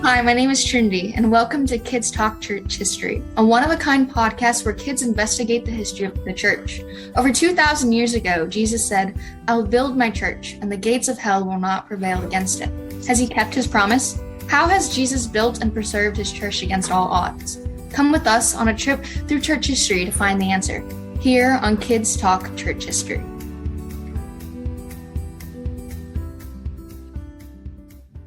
Hi, my name is Trinity, and welcome to Kids Talk Church History, a one-of-a-kind podcast where kids investigate the history of the church. Over 2,000 years ago, Jesus said, "I will build my church, and the gates of hell will not prevail against it." Has he kept his promise? How has Jesus built and preserved his church against all odds? Come with us on a trip through church history to find the answer, here on Kids Talk Church History.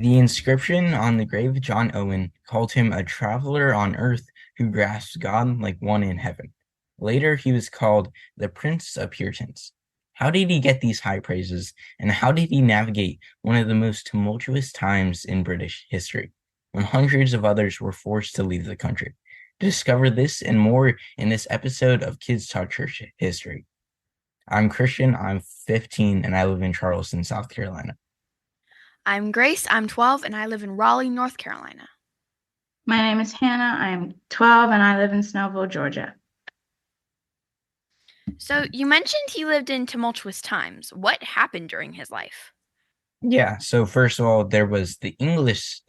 The inscription on the grave of John Owen called him a traveler on earth who grasped God like one in heaven. Later, he was called the Prince of Puritans. How did he get these high praises, and how did he navigate one of the most tumultuous times in British history, when hundreds of others were forced to leave the country? To discover this and more in this episode of Kids Talk Church History. I'm Christian, I'm 15, and I live in Charleston, South Carolina. I'm Grace, I'm 12, and I live in Raleigh, North Carolina. My name is Hannah, I'm 12, and I live in Snowville, Georgia. So you mentioned he lived in tumultuous times. What happened during his life? Yeah, so first of all, there was the English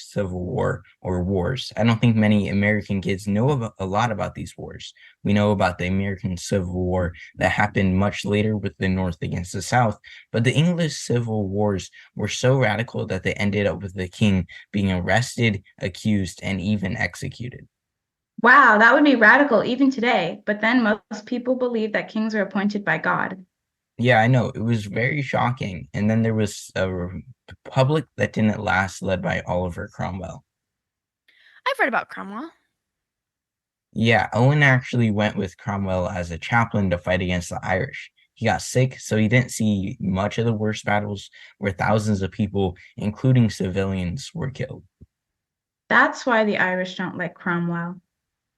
Civil War or wars. I don't think many American kids know a lot about these wars. We know about the American Civil War that happened much later with the North against the South, but the English Civil Wars were so radical that they ended up with the king being arrested, accused, and even executed. Wow, that would be radical even today, but then most people believe that kings are appointed by God. Yeah, I know. It was very shocking. And then there was a republic that didn't last, led by Oliver Cromwell. I've read about Cromwell. Yeah, Owen actually went with Cromwell as a chaplain to fight against the Irish. He got sick, so he didn't see much of the worst battles where thousands of people, including civilians, were killed. That's why the Irish don't like Cromwell.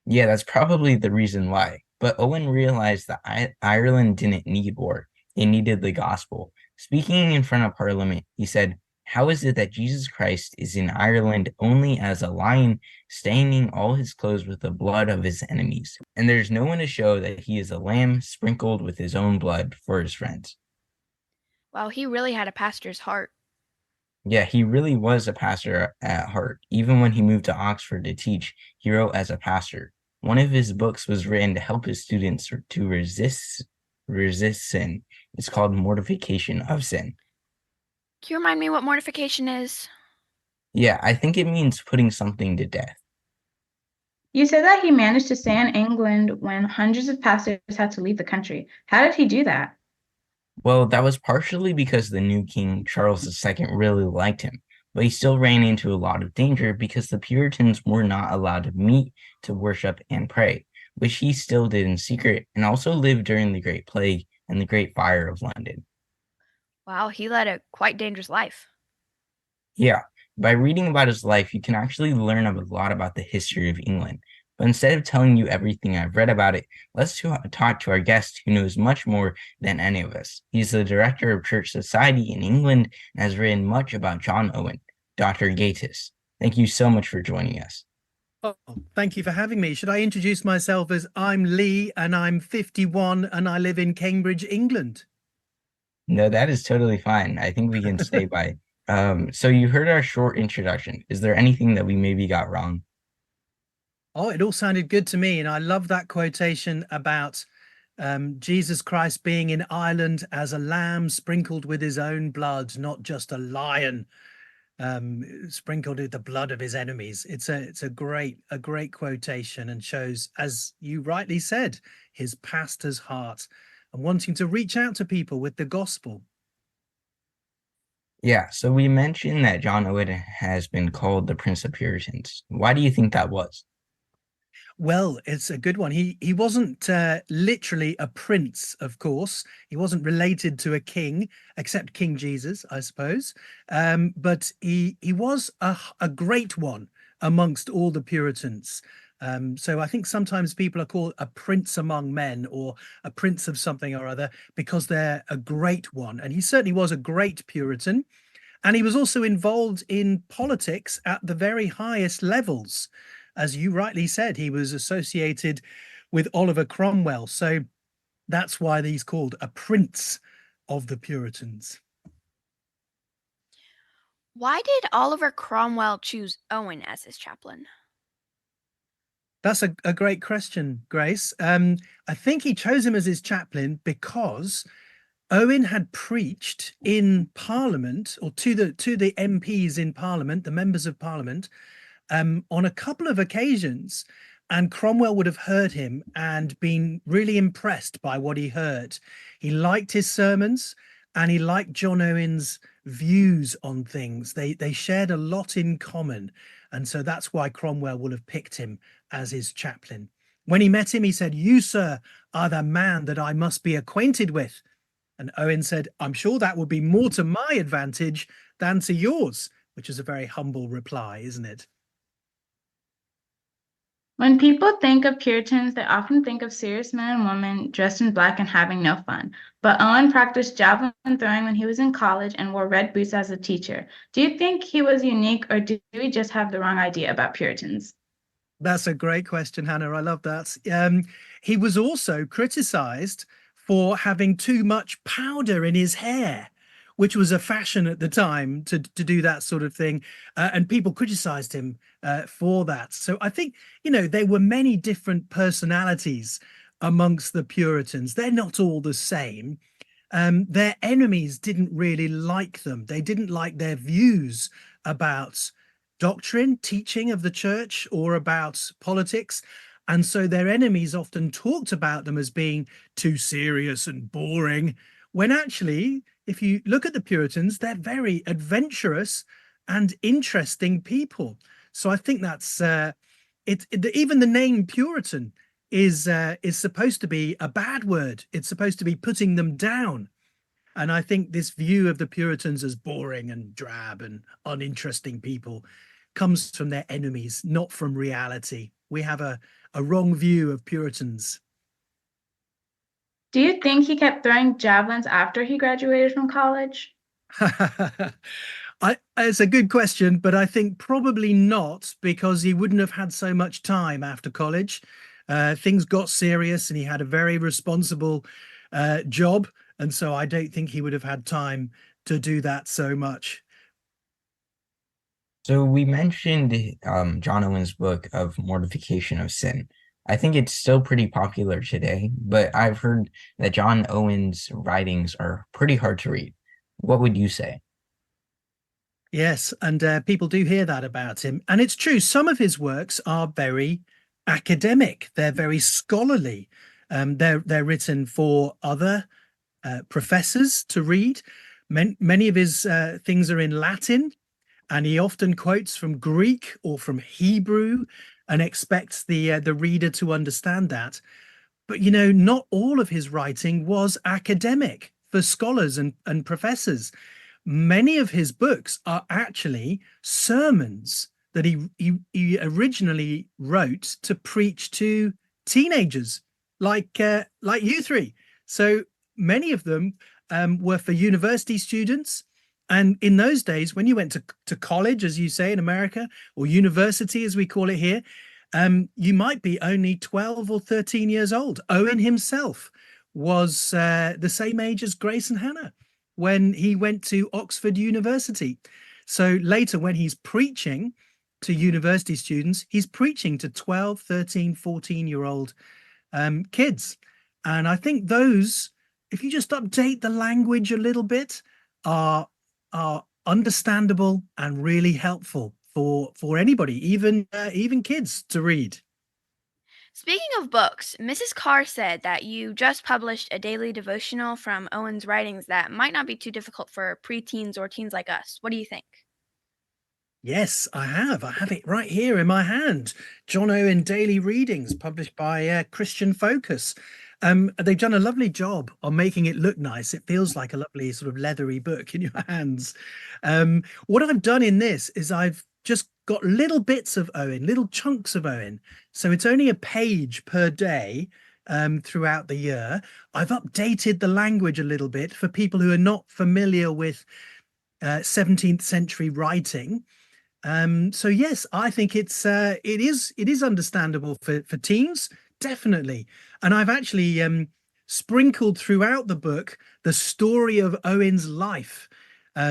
Yeah, that's probably the reason why. But Owen realized that Ireland didn't need war. It needed the gospel. Speaking in front of Parliament, he said, "How is it that Jesus Christ is in Ireland only as a lion, staining all his clothes with the blood of his enemies? And there's no one to show that he is a lamb sprinkled with his own blood for his friends." Wow, he really had a pastor's heart. Yeah, he really was a pastor at heart. Even when he moved to Oxford to teach, he wrote as a pastor. One of his books was written to help his students to resist sin. It's called Mortification of Sin. Can you remind me what mortification is? Yeah, I think it means putting something to death. You said that he managed to stay in England when hundreds of pastors had to leave the country. How did he do that? Well, that was partially because the new king, Charles II, really liked him, but he still ran into a lot of danger because the Puritans were not allowed to meet, to worship, and pray, which he still did in secret, and also lived during the Great Plague and the Great Fire of London. Wow, he led a quite dangerous life. Yeah, by reading about his life, you can actually learn a lot about the history of England. But instead of telling you everything I've read about it, let's talk to our guest who knows much more than any of us. He's the director of Church Society in England and has written much about John Owen, Dr. Gatiss. Thank you so much for joining us. Oh, thank you for having me. Should I introduce myself as I'm Lee and I'm 51 and I live in Cambridge, England? No, that is totally fine. I think we can stay by. So you heard our short introduction. Is there anything that we maybe got wrong? Oh, it all sounded good to me. And I love that quotation about Jesus Christ being in Ireland as a lamb sprinkled with his own blood, not just a lion sprinkled with the blood of his enemies. It's a great quotation and shows, as you rightly said, his pastor's heart and wanting to reach out to people with the gospel. Yeah, so we mentioned that John Owen has been called the Prince of Puritans. Why do you think that was? Well, it's a good one. He wasn't literally a prince, of course. He wasn't related to a king, except King Jesus, I suppose. But he was a great one amongst all the Puritans. So I think sometimes people are called a prince among men or a prince of something or other because they're a great one. And he certainly was a great Puritan. And he was also involved in politics at the very highest levels. As you rightly said, he was associated with Oliver Cromwell. So that's why he's called a prince of the Puritans. Why did Oliver Cromwell choose Owen as his chaplain? That's a great question, Grace. I think he chose him as his chaplain because Owen had preached in Parliament, or to the MPs in Parliament, the members of Parliament, on a couple of occasions, and Cromwell would have heard him and been really impressed by what he heard. He liked his sermons, and he liked John Owen's views on things. They shared a lot in common, and so that's why Cromwell would have picked him as his chaplain. When he met him, he said, "You, sir, are the man that I must be acquainted with." And Owen said, "I'm sure that would be more to my advantage than to yours," which is a very humble reply, isn't it? When people think of Puritans, they often think of serious men and women dressed in black and having no fun. But Owen practiced javelin throwing when he was in college and wore red boots as a teacher. Do you think he was unique, or do we just have the wrong idea about Puritans? That's a great question, Hannah. I love that. He was also criticized for having too much powder in his hair, which was a fashion at the time to do that sort of thing. And people criticized him for that. So I think, there were many different personalities amongst the Puritans. They're not all the same. Their enemies didn't really like them. They didn't like their views about doctrine, teaching of the church, or about politics. And so their enemies often talked about them as being too serious and boring, when actually, if you look at the Puritans, they're very adventurous and interesting people. So I think that's even the name Puritan is supposed to be a bad word. It's supposed to be putting them down. And I think this view of the Puritans as boring and drab and uninteresting people comes from their enemies, not from reality. We have a wrong view of Puritans. Do you think he kept throwing javelins after he graduated from college? It's a good question, but I think probably not, because he wouldn't have had so much time after college. Things got serious and he had a very responsible job. And so I don't think he would have had time to do that so much. So we mentioned John Owen's book of Mortification of Sin. I think it's still pretty popular today, but I've heard that John Owen's writings are pretty hard to read. What would you say? Yes, and people do hear that about him. And it's true, some of his works are very academic. They're very scholarly. They're written for other professors to read. Many of his things are in Latin, and he often quotes from Greek or from Hebrew and expects the reader to understand that. But, not all of his writing was academic for scholars and professors. Many of his books are actually sermons that he originally wrote to preach to teenagers like you three. So many of them were for university students. And in those days, when you went to college, as you say in America, or university, as we call it here, you might be only 12 or 13 years old. Owen himself was the same age as Grace and Hannah when he went to Oxford University. So later, when he's preaching to university students, he's preaching to 12, 13, 14-year-old kids. And I think those, if you just update the language a little bit, are understandable and really helpful for anybody, even kids, to read. Speaking of books, Mrs. Carr said that you just published a daily devotional from Owen's writings that might not be too difficult for preteens or teens like us. What do you think? Yes, I have. I have it right here in my hand. John Owen Daily Readings, published by Christian Focus. They've done a lovely job on making it look nice. It feels like a lovely sort of leathery book in your hands. What I've done in this is I've just got little bits of Owen, little chunks of Owen. So it's only a page per day throughout the year. I've updated the language a little bit for people who are not familiar with 17th century writing. So yes, I think it is understandable for teens, definitely. And I've actually sprinkled throughout the book the story of Owen's life.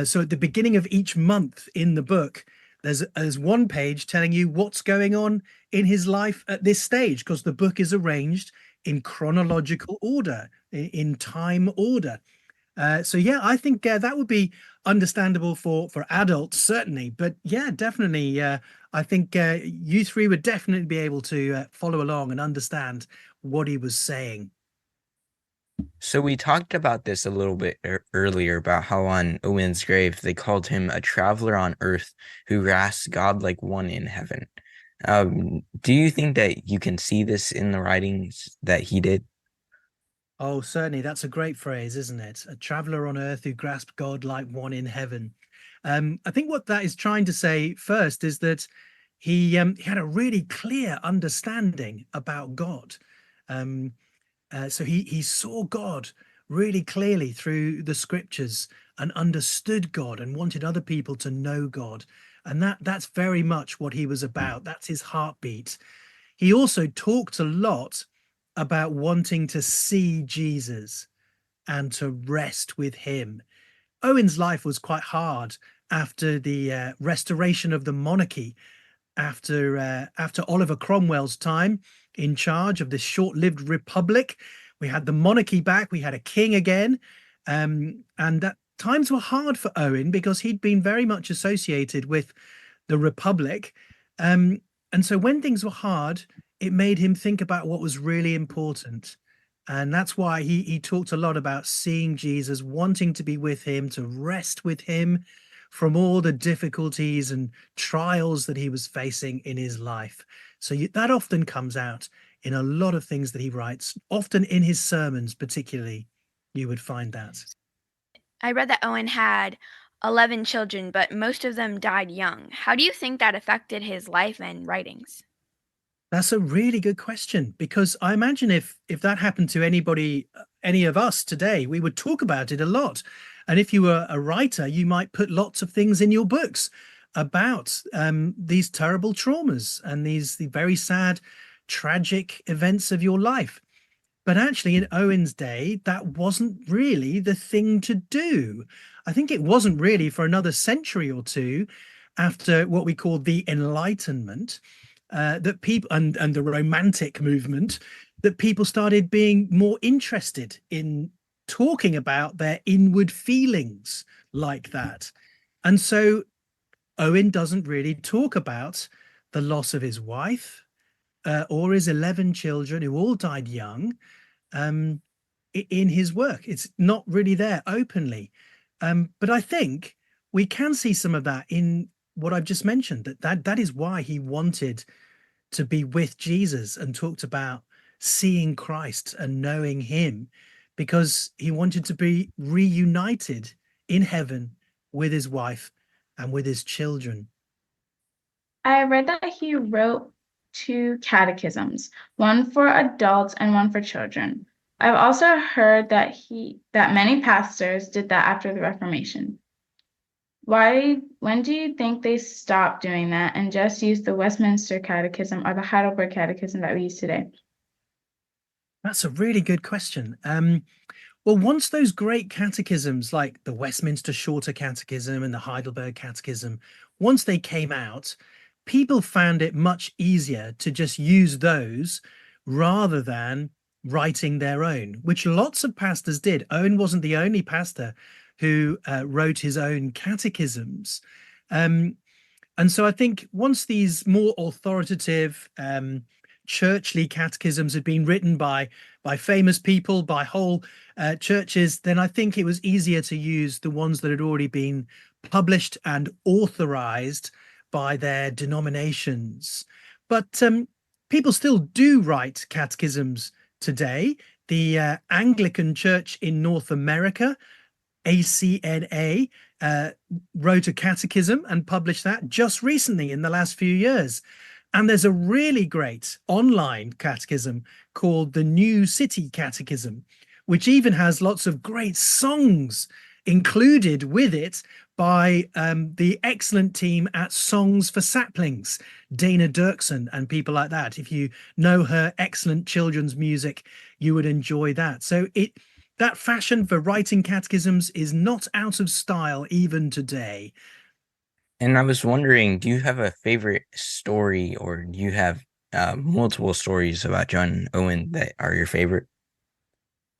So at the beginning of each month in the book, there's one page telling you what's going on in his life at this stage, because the book is arranged in chronological order, in time order. So yeah, I think that would be understandable for adults, certainly. But yeah, definitely, I think you three would definitely be able to follow along and understand what he was saying. So we talked about this a little bit earlier about how on Owen's grave they called him a traveler on earth who grasped God like one in heaven. Do you think that you can see this in the writings that he did? Oh, certainly. That's a great phrase, isn't it? A traveler on earth who grasped God like one in heaven. I think what that is trying to say first is that he had a really clear understanding about God. So he saw God really clearly through the scriptures and understood God and wanted other people to know God. And that's very much what he was about. That's his heartbeat. He also talked a lot about wanting to see Jesus and to rest with him. Owen's life was quite hard after the restoration of the monarchy, after Oliver Cromwell's time in charge of this short-lived republic. We had the monarchy back, we had a king again, and that times were hard for Owen because he'd been very much associated with the republic. And so when things were hard, it made him think about what was really important. And that's why he talked a lot about seeing Jesus, wanting to be with him, to rest with him from all the difficulties and trials that he was facing in his life. So that often comes out in a lot of things that he writes, often in his sermons, particularly, you would find that. I read that Owen had 11 children, but most of them died young. How do you think that affected his life and writings? That's a really good question, because I imagine if that happened to anybody, any of us today, we would talk about it a lot. And if you were a writer, you might put lots of things in your books about these terrible traumas and the very sad, tragic events of your life. But actually, in Owen's day, that wasn't really the thing to do. I think it wasn't really for another century or two after what we call the Enlightenment, that people and the Romantic movement, that people started being more interested in talking about their inward feelings like that. And so Owen doesn't really talk about the loss of his wife or his 11 children who all died young in his work. It's not really there openly. But I think we can see some of that in what I've just mentioned, that is why he wanted to be with Jesus and talked about seeing Christ and knowing him, because he wanted to be reunited in heaven with his wife and with his children. I read that he wrote 2 catechisms, one for adults and one for children. I've also heard that many pastors did that after the Reformation. When do you think they stopped doing that and just used the Westminster Catechism or the Heidelberg Catechism that we use today? That's a really good question. Well, once those great catechisms like the Westminster Shorter Catechism and the Heidelberg Catechism, once they came out, people found it much easier to just use those rather than writing their own, which lots of pastors did. Owen wasn't the only pastor who wrote his own catechisms. And so I think once these more authoritative churchly catechisms had been written by famous people, by whole churches, then I think it was easier to use the ones that had already been published and authorized by their denominations. But people still do write catechisms today. The Anglican Church in North America, ACNA, wrote a catechism and published that just recently in the last few years. And there's a really great online catechism called the New City Catechism, which even has lots of great songs included with it by the excellent team at Songs for Saplings, Dana Dirksen and people like that. If you know her excellent children's music, you would enjoy that. So that fashion for writing catechisms is not out of style even today. And I was wondering, do you have a favorite story, or do you have multiple stories about John Owen that are your favorite?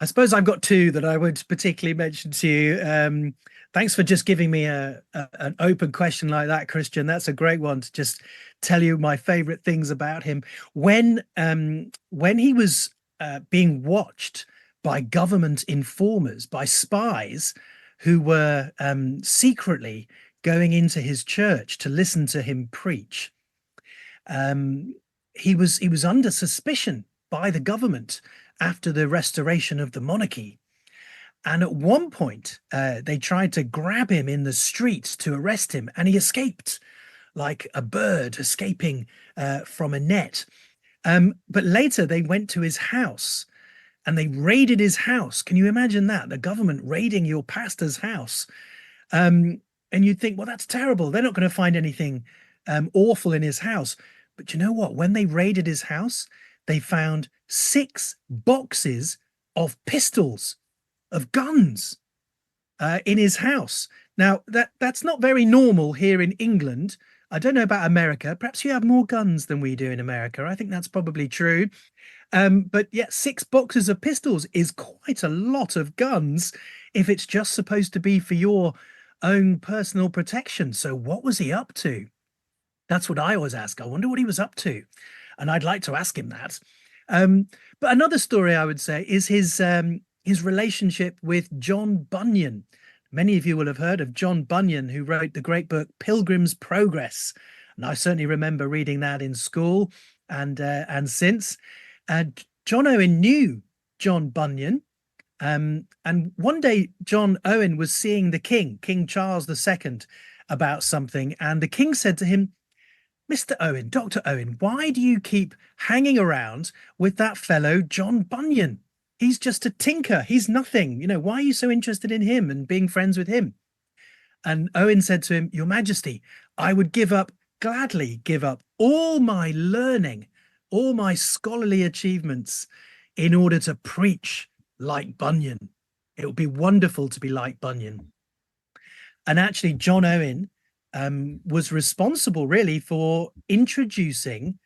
I suppose I've got two that I would particularly mention to you. Thanks for just giving me an open question like that, Christian. That's a great one to just tell you my favorite things about him. When he was being watched by government informers, by spies who were secretly going into his church to listen to him preach, he was under suspicion by the government after the restoration of the monarchy. And at one point, they tried to grab him in the streets to arrest him, and he escaped like a bird escaping from a net. But later they went to his house and they raided his house. Can you imagine that? The government raiding your pastor's house. And you'd think, well, that's terrible. They're not going to find anything awful in his house. But you know what? When they raided his house, they found 6 boxes of pistols, of guns in his house. Now, that's not very normal here in England. I don't know about America. Perhaps you have more guns than we do in America. I think that's probably true. But yeah, 6 boxes of pistols is quite a lot of guns if it's just supposed to be for your own personal protection. So what was he up to? That's what I always ask. I wonder what he was up to. And I'd like to ask him that. But another story I would say is his relationship with John Bunyan. Many of you will have heard of John Bunyan, who wrote the great book Pilgrim's Progress. And I certainly remember reading that in school and since. John Owen knew John Bunyan. And one day, John Owen was seeing the king, King Charles II, about something. And the king said to him, Mr. Owen, Dr. Owen, why do you keep hanging around with that fellow John Bunyan? He's just a tinker. He's nothing. You know, why are you so interested in him and being friends with him? And Owen said to him, Your Majesty, I would gladly give up all my learning, all my scholarly achievements in order to preach like Bunyan. It would be wonderful to be like Bunyan. And actually, John Owen was responsible really for introducing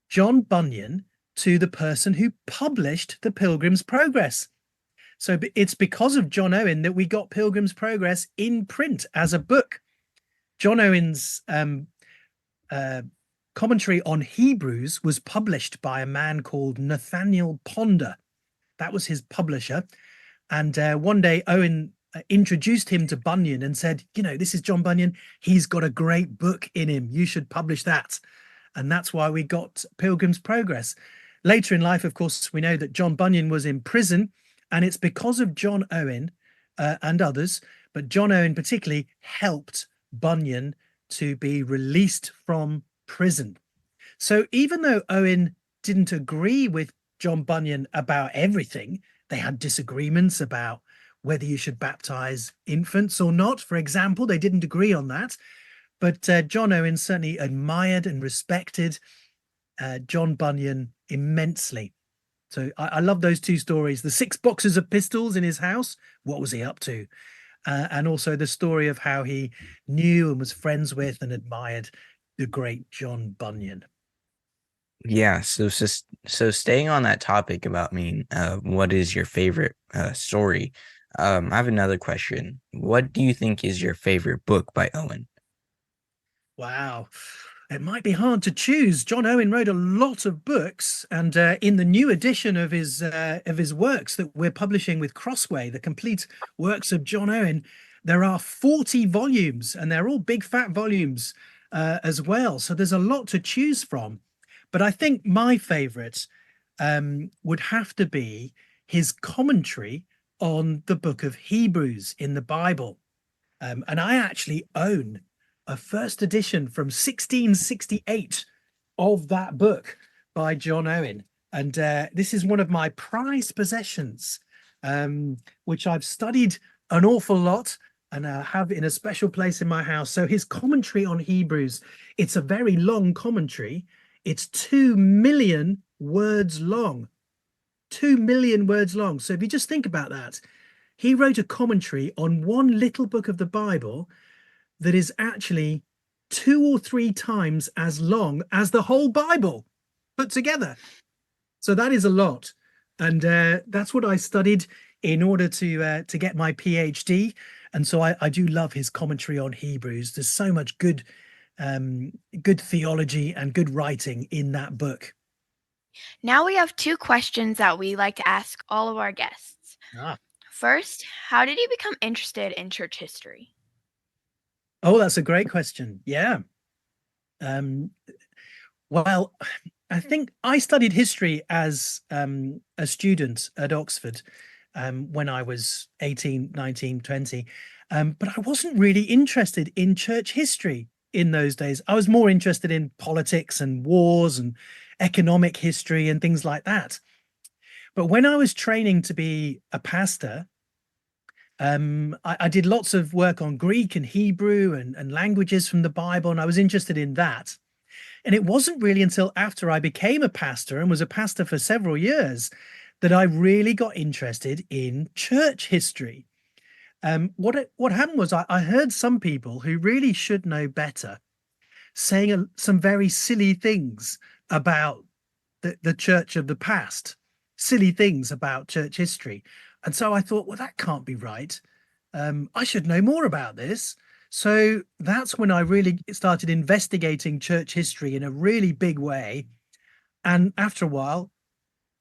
John Bunyan to the person who published the Pilgrim's Progress. So it's because of John Owen that we got Pilgrim's Progress in print as a book. John Owen's commentary on Hebrews was published by a man called Nathaniel Ponder. That was his publisher. And one day Owen introduced him to Bunyan and said, you know, this is John Bunyan. He's got a great book in him. You should publish that. And that's why we got Pilgrim's Progress. Later in life, of course, we know that John Bunyan was in prison, and it's because of John Owen and others, but John Owen particularly helped Bunyan to be released from prison. So even though Owen didn't agree with John Bunyan about everything, they had disagreements about whether you should baptize infants or not. For example, they didn't agree on that. But John Owen certainly admired and respected John Bunyan immensely. So I love those two stories. The 6 boxes of pistols in his house. What was he up to? And also the story of how he knew and was friends with and admired the great John Bunyan. Yeah, so staying on that topic about what is your favorite story? I have another question. What do you think is your favorite book by Owen? Wow. It might be hard to choose. John Owen wrote a lot of books, and in the new edition of his works that we're publishing with Crossway, the complete works of John Owen, there are 40 volumes, and they're all big fat volumes as well. So there's a lot to choose from. But I think my favorite would have to be his commentary on the book of Hebrews in the Bible. And I actually own a first edition from 1668 of that book by John Owen. And this is one of my prized possessions, which I've studied an awful lot and have in a special place in my house. So his commentary on Hebrews, it's a very long commentary. It's 2 million words long. 2 million words long. So if you just think about that, he wrote a commentary on one little book of the Bible that is actually 2 or 3 times as long as the whole Bible put together. So that is a lot. And that's what I studied in order to get my PhD. And so I do love his commentary on Hebrews. There's so much good theology and good writing in that book. Now we have 2 questions that we like to ask all of our guests. First, how did you become interested in church history? Oh, that's a great question. Yeah. Well, I think I studied history as a student at Oxford when I was 18, 19, 20. But I wasn't really interested in church history in those days. I was more interested in politics and wars and economic history and things like that. But when I was training to be a pastor, I did lots of work on Greek and Hebrew and languages from the Bible, and I was interested in that. And it wasn't really until after I became a pastor and was a pastor for several years that I really got interested in church history. What happened was I heard some people who really should know better saying some very silly things about the church of the past, silly things about church history. And so I thought, well, that can't be right. I should know more about this. So that's when I really started investigating church history in a really big way. And after a while,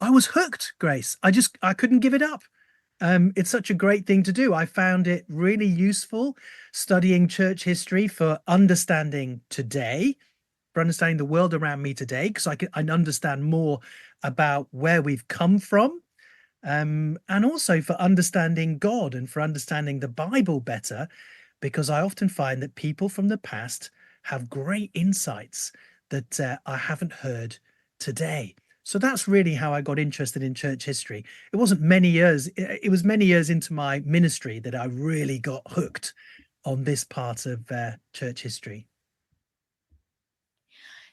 I was hooked, Grace. I couldn't give it up. It's such a great thing to do. I found it really useful studying church history for understanding today, for understanding the world around me today, because I understand more about where we've come from, and also for understanding God and for understanding the Bible better, because I often find that people from the past have great insights that I haven't heard today. So that's really how I got interested in church history. It wasn't many years, it was many years into my ministry that I really got hooked on this part of church history.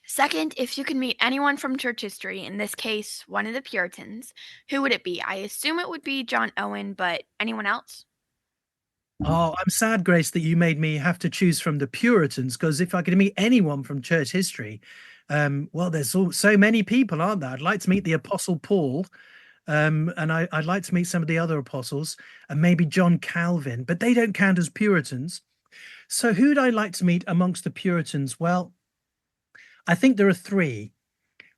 Second, if you could meet anyone from church history, in this case, one of the Puritans, who would it be? I assume it would be John Owen, but anyone else? Oh, I'm sad, Grace, that you made me have to choose from the Puritans, because if I could meet anyone from church history, well, there's so many people, aren't there? I'd like to meet the Apostle Paul, and I'd like to meet some of the other apostles, and maybe John Calvin, but they don't count as Puritans. So who'd I like to meet amongst the Puritans? Well, I think there are 3.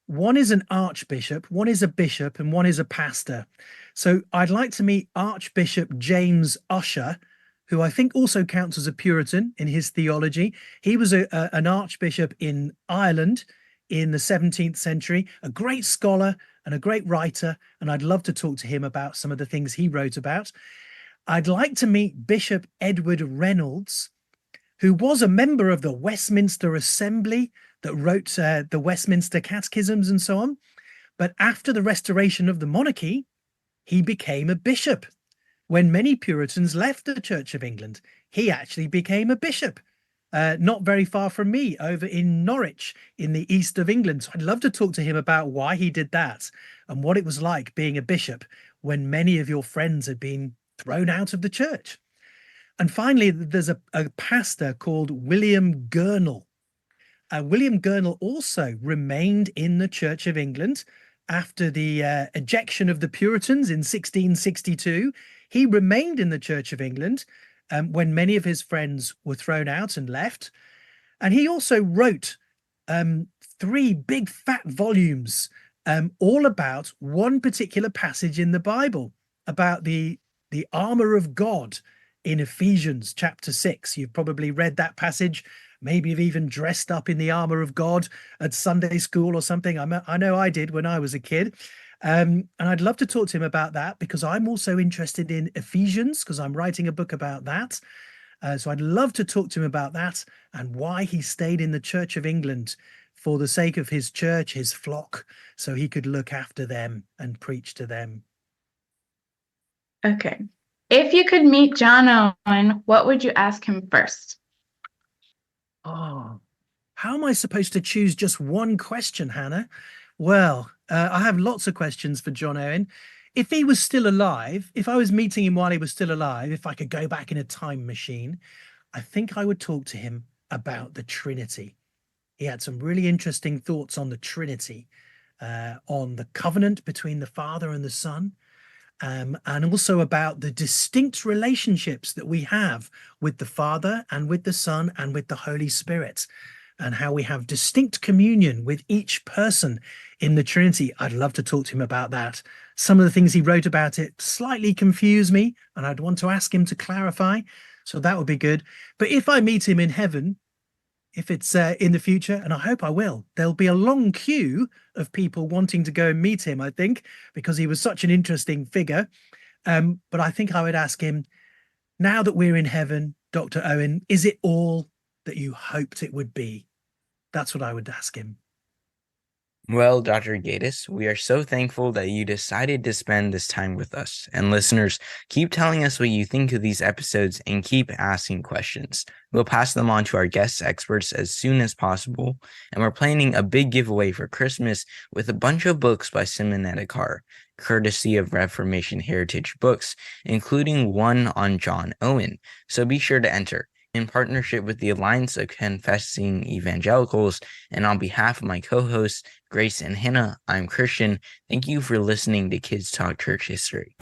One is an archbishop, one is a bishop, and one is a pastor. So I'd like to meet Archbishop James Ussher, who I think also counts as a Puritan in his theology. He was an archbishop in Ireland in the 17th century, a great scholar and a great writer, and I'd love to talk to him about some of the things he wrote about. I'd like to meet Bishop Edward Reynolds, who was a member of the Westminster Assembly that wrote the Westminster Catechisms and so on. But after the restoration of the monarchy, he became a bishop. When many Puritans left the Church of England, he actually became a bishop, not very far from me, over in Norwich in the east of England. So I'd love to talk to him about why he did that and what it was like being a bishop when many of your friends had been thrown out of the church. And finally, there's a pastor called William Gurnall. William Gurnall also remained in the Church of England after the ejection of the Puritans in 1662. He remained in the Church of England when many of his friends were thrown out and left. And he also wrote 3 big fat volumes all about one particular passage in the Bible, about the armor of God in Ephesians chapter 6. You've probably read that passage. Maybe you've even dressed up in the armor of God at Sunday school or something. I know I did when I was a kid. And I'd love to talk to him about that, because I'm also interested in Ephesians, because I'm writing a book about that. So I'd love to talk to him about that and why he stayed in the Church of England for the sake of his church, his flock, so he could look after them and preach to them. Okay. If you could meet John Owen, what would you ask him first? Oh, how am I supposed to choose just one question, Hannah? Well, I have lots of questions for John Owen. If he was still alive, if I was meeting him while he was still alive, if I could go back in a time machine, I think I would talk to him about the Trinity. He had some really interesting thoughts on the Trinity, on the covenant between the Father and the Son, and also about the distinct relationships that we have with the Father and with the Son and with the Holy Spirit, and how we have distinct communion with each person in the Trinity. I'd love to talk to him about that. Some of the things he wrote about it slightly confuse me, and I'd want to ask him to clarify. So that would be good. But if I meet him in heaven, if it's in the future, and I hope I will, there'll be a long queue of people wanting to go and meet him, I think, because he was such an interesting figure. But I think I would ask him, now that we're in heaven, Dr. Owen, is it all that you hoped it would be? That's what I would ask him. Well, Dr. Gatiss, we are so thankful that you decided to spend this time with us. And listeners, keep telling us what you think of these episodes and keep asking questions. We'll pass them on to our guest experts as soon as possible. And we're planning a big giveaway for Christmas with a bunch of books by Simonetta Carr, courtesy of Reformation Heritage Books, including one on John Owen. So be sure to enter. In partnership with the Alliance of Confessing Evangelicals, and on behalf of my co-hosts, Grace and Hannah, I'm Christian. Thank you for listening to Kids Talk Church History.